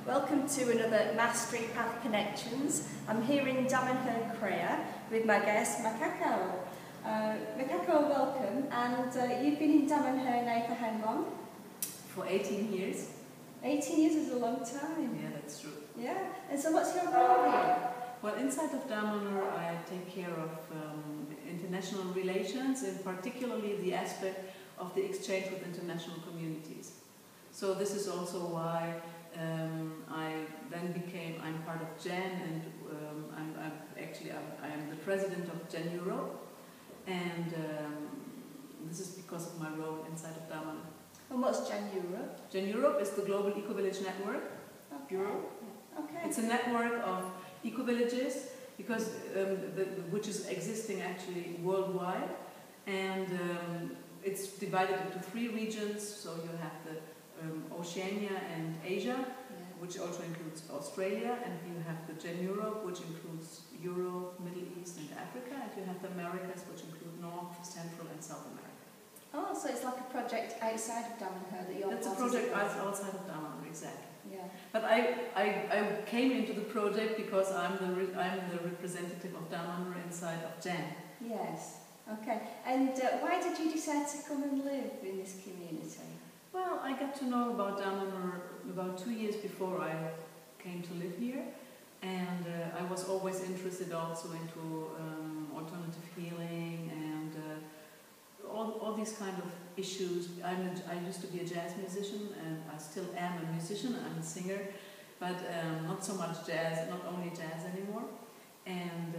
Welcome to another Mastery Path Connections. I'm here in Damanhur with my guest Macaco. Macaco, welcome. And you've been in Damanhur now for how long? For 18 years. 18 years is a long time. Yeah, that's true. Yeah. And so what's your role here? Well, inside of Damanhur, I take care of international relations, and particularly the aspect of the exchange with international communities. So this is also why I'm part of GEN, and I am the president of GEN Europe, and this is because of my role inside of Damanhur. And what's GEN Europe? GEN Europe is the Global Eco-Village Network Bureau. Okay. It's a network of eco-villages, because which is existing actually worldwide, and it's divided into 3 regions. So you have the Oceania and Asia, which also includes Australia, and you have the GEN Europe, which includes Europe, Middle East and Africa, and you have the Americas, which include North, Central and South America. Oh, so it's like a project outside of Damanhur that you're That's a project outside of Damanhur, exactly. Yeah. But I came into the project because I'm the representative of Damanhur inside of GEN. Yes. Okay. And why did you decide to come and live in this community? Well, I got to know about Damanhur about 2 years before I came to live here, and I was always interested also into alternative healing and all these kind of issues. I used to be a jazz musician, and I still am a musician. I'm a singer, but not so much jazz, not only jazz anymore. And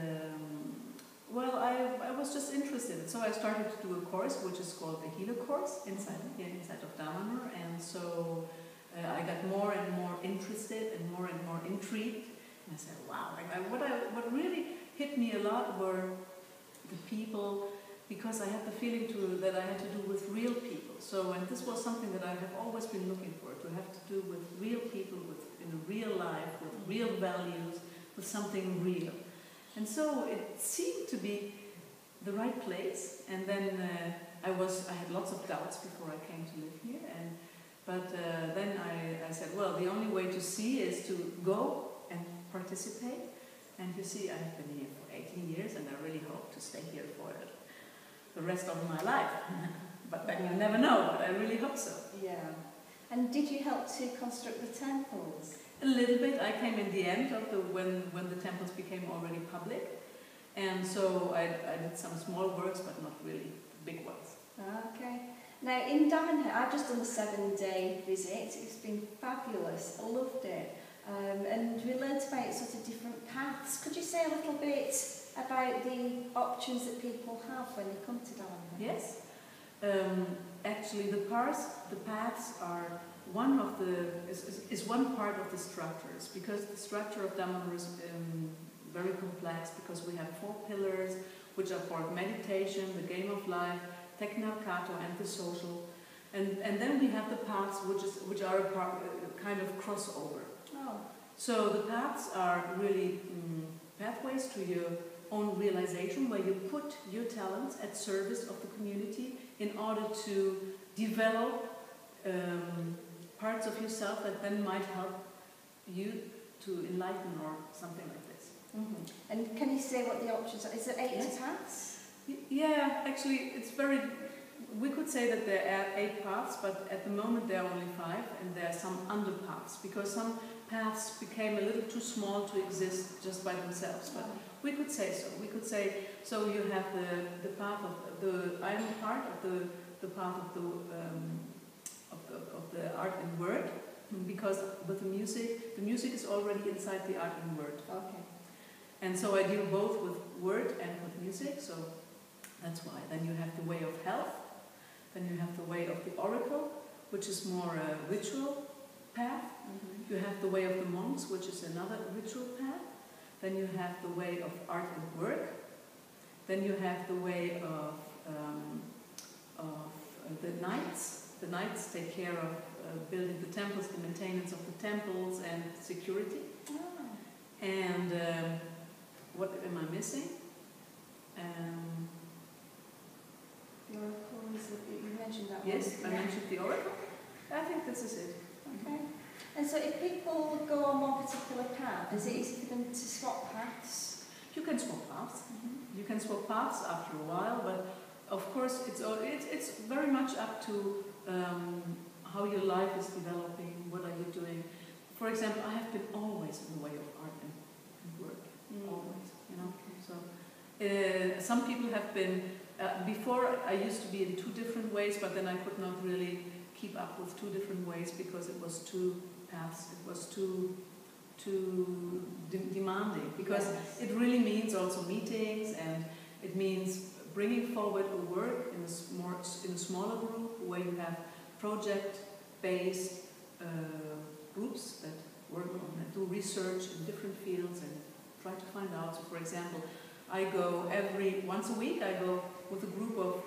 well, I was just interested, so I started to do a course which is called the Healer course inside of Damanhur, and so I got more and more interested and more intrigued, and I said, wow! What really hit me a lot were the people, because I had the feeling that I had to do with real people. So, and this was something that I have always been looking for, to have to do with real people, in a real life, with real values, with something real. And so it seemed to be the right place, and then I had lots of doubts before I came to live here, but then I said, well, the only way to see is to go and participate, and you see, I've been here for 18 years, and I really hope to stay here for the rest of my life. But then you never know, but I really hope so. Yeah. And did you help to construct the temples? A little bit. I came in the end of when the temples became already public, and so I did some small works, but not really big ones. Okay. Now in Damanhur, I've just done a 7-day visit. It's been fabulous. I loved it, and we learnt about sort of different paths. Could you say a little bit about the options that people have when they come to Damanhur? Yes. Actually, the paths are one part of the structures, because the structure of Damanhur is very complex, because we have 4 pillars, which are for meditation, the game of life, Macaco, and the social, and then we have the paths, which are a kind of crossover. Oh. So the paths are really pathways to your own realization, where you put your talents at service of the community in order to develop parts of yourself that then might help you to enlighten or something like this. Mm-hmm. And can you say what the options are? Is it 8 paths? Yeah, actually we could say that there are 8 paths, but at the moment there are only 5, and there are some underpaths, because some paths became a little too small to exist just by themselves, but we could say so. We could say, so you have the path of I'm part of the path of the art and word, because with the music is already inside the art and word. Okay. And so I deal both with word and with music, so that's why. Then you have the way of health, then you have the way of the oracle, which is more a ritual path. Mm-hmm. You have the way of the monks, which is another ritual path. Then you have the way of art and work. Then you have the way of the knights. The knights take care of building the temples, the maintenance of the temples, and security. Oh. And what am I missing? The oracle, you mentioned that one. Yes, I mentioned the oracle. I think this is it. Okay. And so if people go on one particular path, is it easy for them to swap paths? You can swap paths. You can swap paths after a while, but of course it's very much up to how your life is developing, what are you doing. For example, I have been always in the way of art and work, always, you know. So some people have been, before I used to be in 2 different ways, but then I could not really keep up with 2 different ways because it was 2 paths, it was too demanding, because it really means also meetings, and it means bringing forward a work in a smaller group where you have project-based groups that work on that do research in different fields and try to find out. So, for example, I go once a week. I go with a group of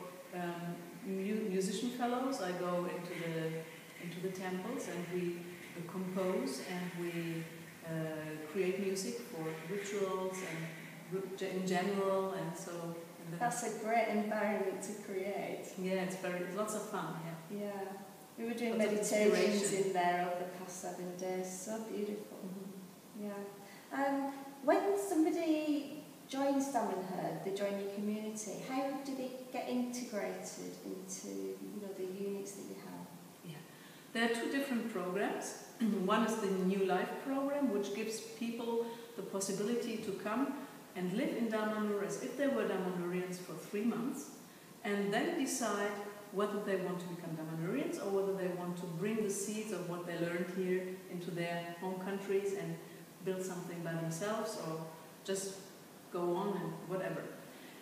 musician fellows. I go into the temples and we compose and we create music for rituals and in general, and so. That's a great environment to create. Yeah, it's lots of fun. Yeah. Yeah, we were doing meditations in there over the past 7 days. So beautiful. Yeah. When somebody joins Damanhur, they join your community. How do they get integrated into the units that you have? Yeah, there are 2 different programs. One is the New Life program, which gives people the possibility to come and live in Damanhur as if they were Damanhurians for 3 months, and then decide whether they want to become Damanhurians or whether they want to bring the seeds of what they learned here into their home countries and build something by themselves, or just go on and whatever.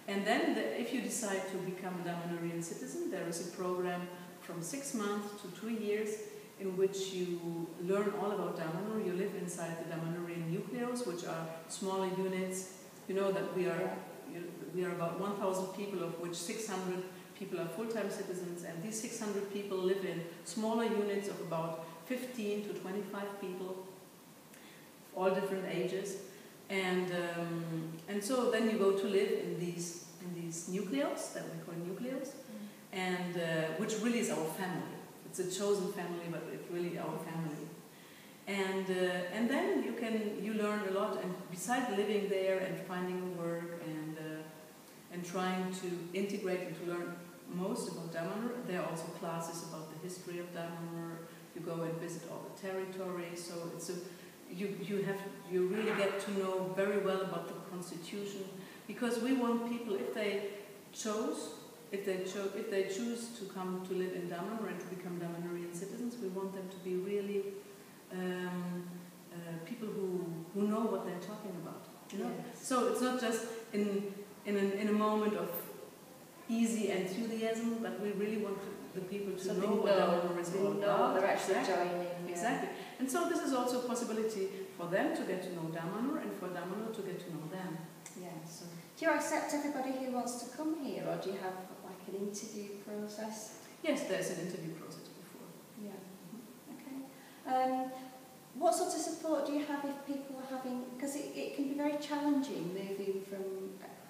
And then if you decide to become a Damanhurian citizen, there is a program from 6 months to 2 years in which you learn all about Damanhur. You live inside the Damanhurian nucleos, which are smaller units. You know that we are about 1,000 people, of which 600 people are full-time citizens, and these 600 people live in smaller units of about 15 to 25 people, all different ages, and so then you go to live in these nucleos that we call nucleos, and which really is our family. It's a chosen family, but it's really our family. And then you learn a lot, and besides living there and finding work and trying to integrate and to learn most about Damanhur, there are also classes about the history of Damanhur. You go and visit all the territories, so you really get to know very well about the constitution, because we want people, if they choose to come to live in Damanhur and to become Damanhurian citizens, we want them to be really people who know what they're talking about. You know? Yes. So it's not just in a moment of easy enthusiasm, but we really want the people to know what Damanhur is all about. They're actually joining. Yeah. Exactly. And so this is also a possibility for them to get to know Damanhur and for Damanhur to get to know them. Yes. So, do you accept everybody who wants to come here, or do you have like an interview process? Yes, there's an interview process before. Yeah. Okay. What sort of support do you have if people are having, because it can be very challenging moving from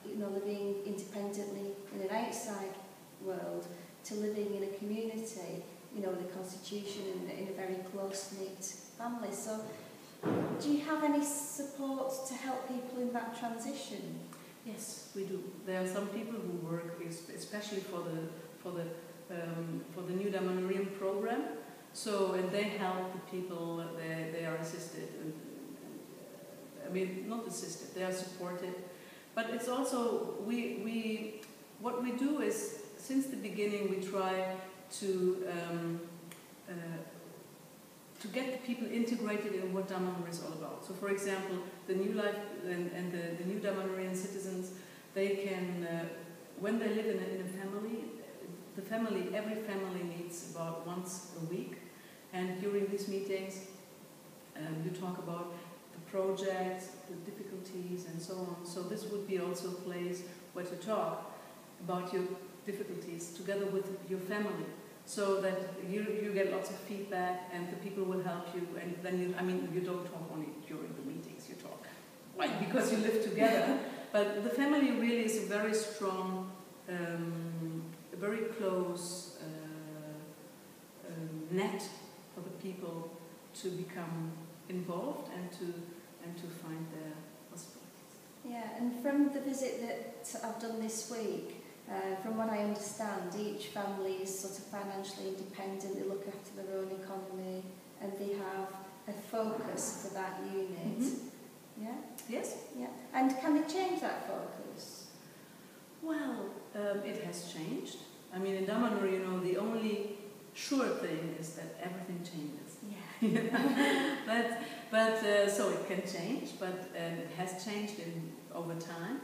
living independently in an outside world to living in a community, with a constitution and in a very close-knit family. So do you have any support to help people in that transition? Yes, we do. There are some people who work especially for the new Damanhurian program. So, and they help the people. They are assisted, not assisted. They are supported. But it's also what we do is, since the beginning we try to get the people integrated in what Damanhur is all about. So, for example, the New Life and the new Damanhurian citizens, they can, when they live in a family, every family meets about once a week, and during these meetings, you talk about the projects, the difficulties, and so on. So this would be also a place where to talk about your difficulties together with your family, so that you get lots of feedback and the people will help you. And then you don't talk only during the meetings, you talk because you live together. But the family really is a very strong, a very close net for the people to become involved and to find their possibilities. Yeah, and from the visit that I've done this week, from what I understand, each family is sort of financially independent, they look after their own economy, and they have a focus for that unit. Mm-hmm. Yeah? Yes. Yeah. And can they change that focus? Well, it has changed. I mean, in Damanhur, you know, the only sure thing is that everything changes. Yeah. but so it can change, but it has changed over time.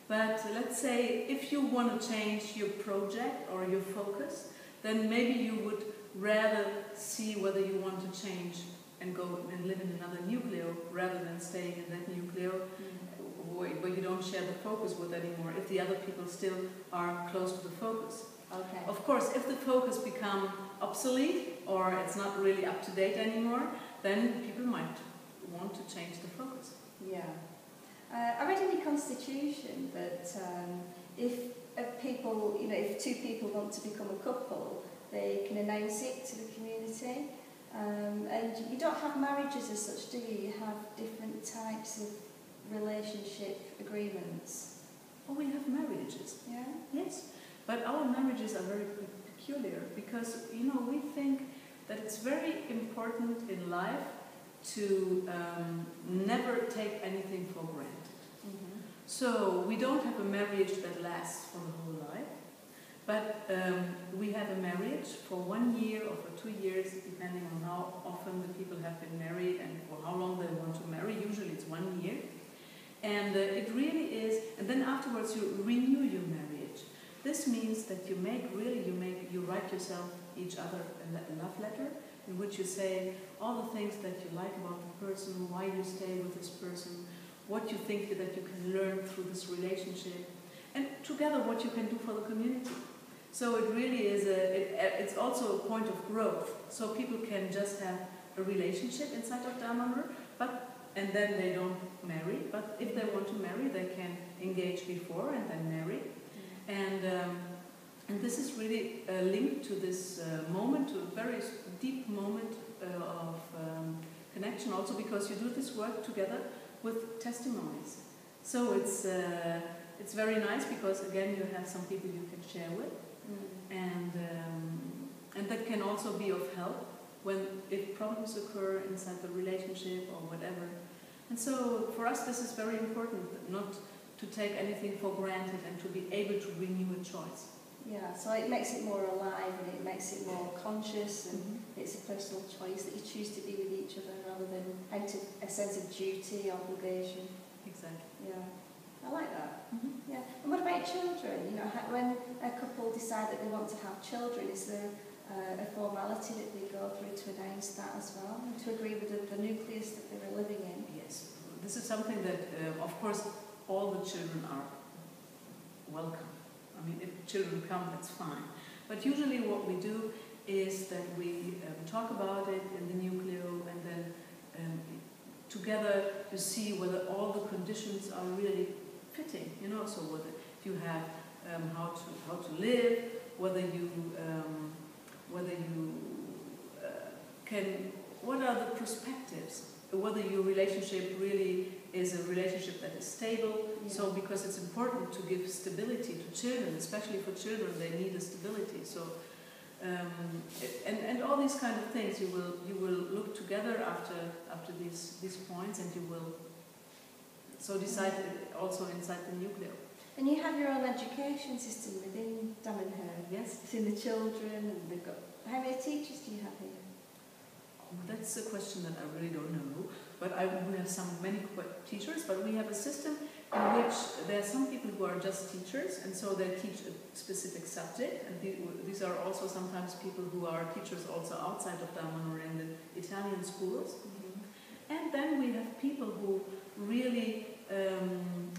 But let's say if you want to change your project or your focus, then maybe you would rather see whether you want to change and go and live in another nucleo rather than staying in that nucleo where you don't share the focus with anymore, if the other people still are close to the focus. Okay. Of course, if the focus becomes obsolete or it's not really up to date anymore, then people might want to change the focus. Yeah. I read in the Constitution that if people, you know, if two people want to become a couple, they can announce it to the community. And you don't have marriages as such, do you? You have different types of relationship agreements. Oh, we have marriages. Yeah? Yes. But our marriages are very peculiar because, you know, we think that it's very important in life to never take anything for granted. Mm-hmm. So we don't have a marriage that lasts for the whole life, but we have a marriage for 1 year or for 2 years, depending on how often the people have been married and for how long they want to marry. Usually it's 1 year. And it really is, and then afterwards you renew your marriage. This means that you write yourself each other a love letter in which you say all the things that you like about the person, why you stay with this person, what you think that you can learn through this relationship, and together what you can do for the community. So it really is it's also a point of growth. So people can just have a relationship inside of Damanhur, and then they don't marry. But if they want to marry, they can engage before and then marry. And this is really linked to this moment, to a very deep moment of connection, also because you do this work together with testimonies. So it's very nice because again you have some people you can share with, and that can also be of help if problems occur inside the relationship or whatever. And so for us this is very important, not to take anything for granted and to be able to renew a choice. Yeah, so it makes it more alive and it makes it more conscious, and it's a personal choice that you choose to be with each other rather than out of a sense of duty, obligation. Exactly. Yeah, I like that. Mm-hmm. Yeah. And what about children? You know, when a couple decide that they want to have children, is there a formality that they go through to announce that as well, and to agree with the nucleus that they were living in? Yes, this is something that, of course, all the children are welcome. I mean, if children come, that's fine. But usually what we do is that we talk about it in the nucleo, and then together you see whether all the conditions are really fitting. You know, so whether you have how to live, whether you can, what are the perspectives, whether your relationship really is a relationship that is stable. Yeah. So because it's important to give stability to children, especially for children, they need a stability. So and all these kind of things you will look together after these points, and you will so decide also inside the nucleo. And you have your own education system within Damanhur. Yes. It's in the children, and they've got. How many teachers do you have here? Oh, that's a question that I really don't know. But we have many teachers, but we have a system in which there are some people who are just teachers, and so they teach a specific subject. And these are also sometimes people who are teachers also outside of Damanhur in the Italian schools. Mm-hmm. And then we have people who really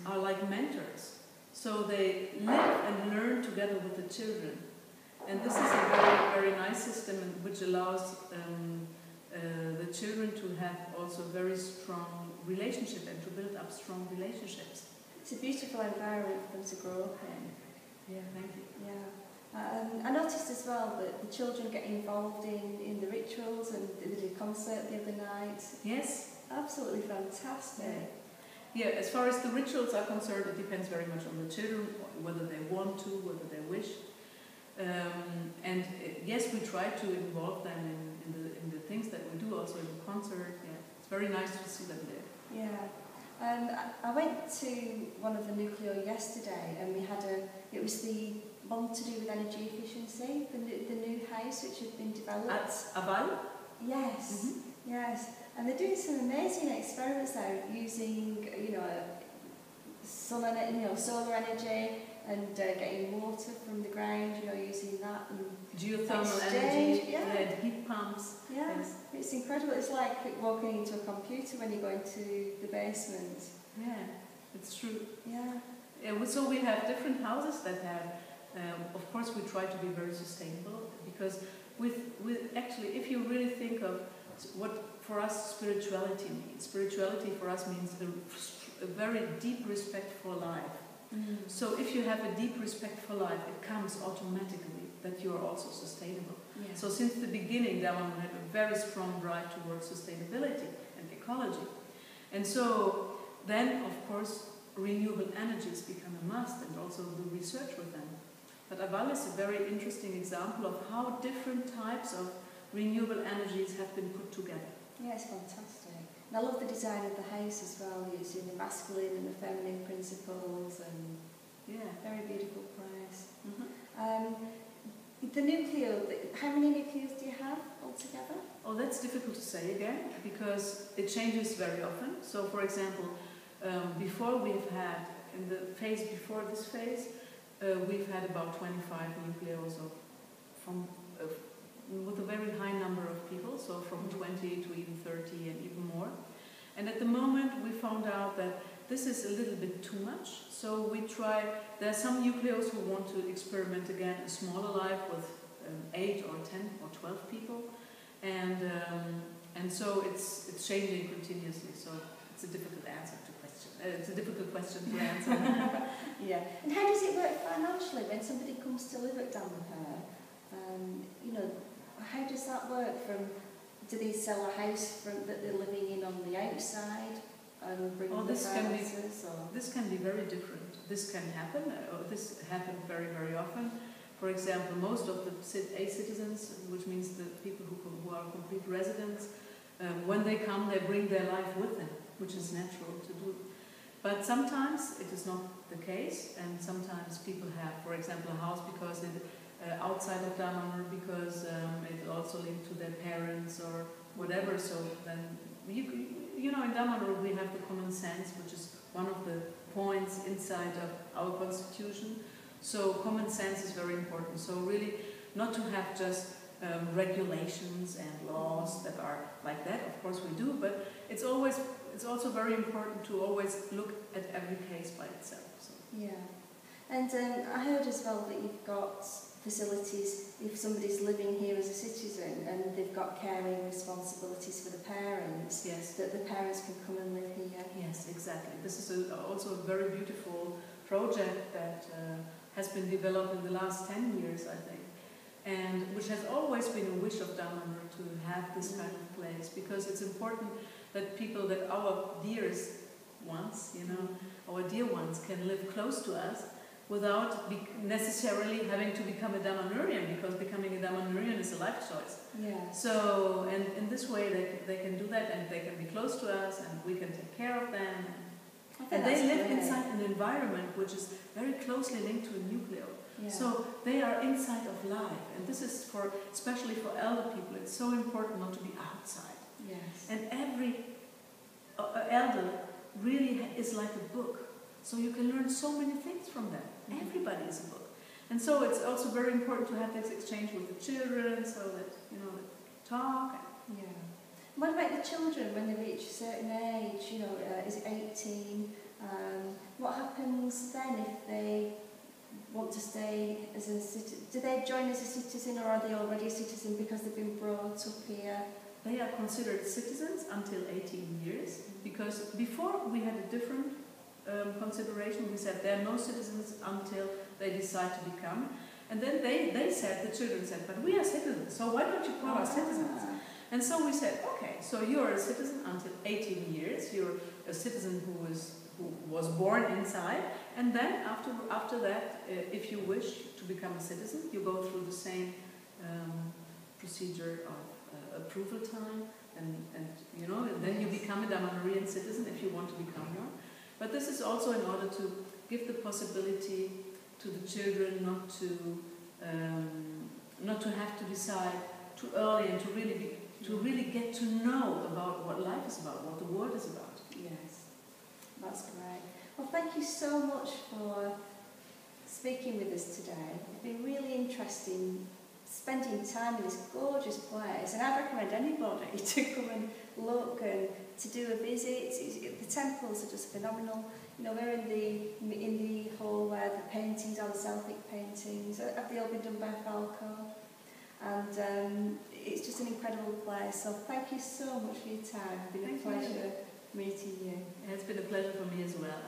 are like mentors. So they live and learn together with the children. And this is a very, very nice system which allows the children to have also very strong relationship and to build up strong relationships. It's a beautiful environment for them to grow up in. Yeah, thank you. Yeah. I noticed as well that the children get involved in the rituals, and they did a concert the other night. Yes. Absolutely fantastic. Yeah, as far as the rituals are concerned, it depends very much on the children, whether they want to, whether they wish. Yes, we try to involve them in the things that we do, also in the concert. Yeah, it's very nice to see them there. Yeah. I went to one of the nucleo yesterday, and we had it was the one to do with energy efficiency, the new house which had been developed. At Aval? Yes, Mm-hmm. yes. And they're doing some amazing experiments there, using, solar energy, and getting water from the ground, using that. And geothermal exchange, energy, yeah. heat pumps. Yeah, Yes. It's incredible. It's like walking into a computer when you go into the basement. Yeah, it's true. Yeah. So we have different houses that have, of course we try to be very sustainable, because with actually, if you really think of what for us spirituality means, spirituality for us means a very deep respect for life. Mm. So if you have a deep respect for life, it comes automatically that you are also sustainable. Yeah. So since the beginning, Damanhur had a very strong drive towards sustainability and ecology. And so then, of course, renewable energies become a must, and also the research with them. But Aval is a very interesting example of how different types of renewable energies have been put together. Yeah, it's fantastic. And I love the design of the house as well, using the masculine and the feminine principles, and very beautiful place. Mm-hmm. The nucleo, how many nucleos do you have altogether? Oh, that's difficult to say again, because it changes very often. So, for example, before we've had, in the phase before this phase, we've had about 25 nucleos with a very high number of people, so from 20 to even 30 and even more. And at the moment we found out that this is a little bit too much, so we try, there are some nucleos who want to experiment again a smaller life with 8 or 10 or 12 people, and so it's changing continuously, so it's a difficult answer to question. It's a difficult question to answer. Yeah. And how does it work financially when somebody comes to live at Damanhur? How does that work? Do they sell a house that they're living in on the outside and bring the finances? This can be very different. This can happen. This happens very, very often. For example, most of the A citizens, which means the people who are complete residents, when they come, they bring their life with them, which is natural to do. But sometimes it is not the case, and sometimes people have, for example, a house because outside of Damanhur, because it's also linked to their parents or whatever. So then, in Damanhur we have the common sense, which is one of the points inside of our constitution. So common sense is very important. So really, not to have just regulations and laws that are like that. Of course we do, but it's also very important to always look at every case by itself. So. Yeah, and I heard as well that you've got facilities if somebody's living here as a citizen and they've got caring responsibilities for the parents. Yes. That the parents can come and live here. Yes, exactly. This is also a very beautiful project that has been developed in the last 10 years, I think, and which has always been a wish of Damanhur to have this kind of place, because it's important that our dearest ones, our dear ones can live close to us without necessarily having to become a Damanhurian, because becoming a Damanhurian is a life choice. Yeah. So, and in this way they can do that, and they can be close to us, and we can take care of them. And they live inside an environment which is very closely linked to a nucleo. Yeah. So they are inside of life, and this is especially for elder people, it's so important not to be outside. Yes. And every elder really is like a book, so you can learn so many things from them. Mm-hmm. Everybody is a book, and so it's also very important to have this exchange with the children, so that they talk. Yeah. What about the children when they reach a certain age? Is it 18? What happens then if they want to stay as a citizen? Do they join as a citizen, or are they already a citizen because they've been brought up here? They are considered citizens until 18 years, because before we had a different consideration. We said there are no citizens until they decide to become. And then they said, the children said, but we are citizens, so why don't you call us citizens? And so we said, okay, so you're a citizen until 18 years, you're a citizen who was born inside, and then after that, if you wish to become a citizen, you go through the same procedure of approval time, and you know, and then you become a Damanhurian citizen if you want to become one. But this is also in order to give the possibility to the children not to have to decide too early, and to really get to know about what life is about, what the world is about. Yes, that's great. Well, thank you so much for speaking with us today. It's been really interesting spending time in this gorgeous place, and I'd recommend anybody to come and look and to do a visit. The temples are just phenomenal. You know, we're in the hall where the paintings are, the Celtic paintings. Have they all been done by Macaco? And it's just an incredible place. So thank you so much for your time. It's been a pleasure meeting you. It's been a pleasure for me as well.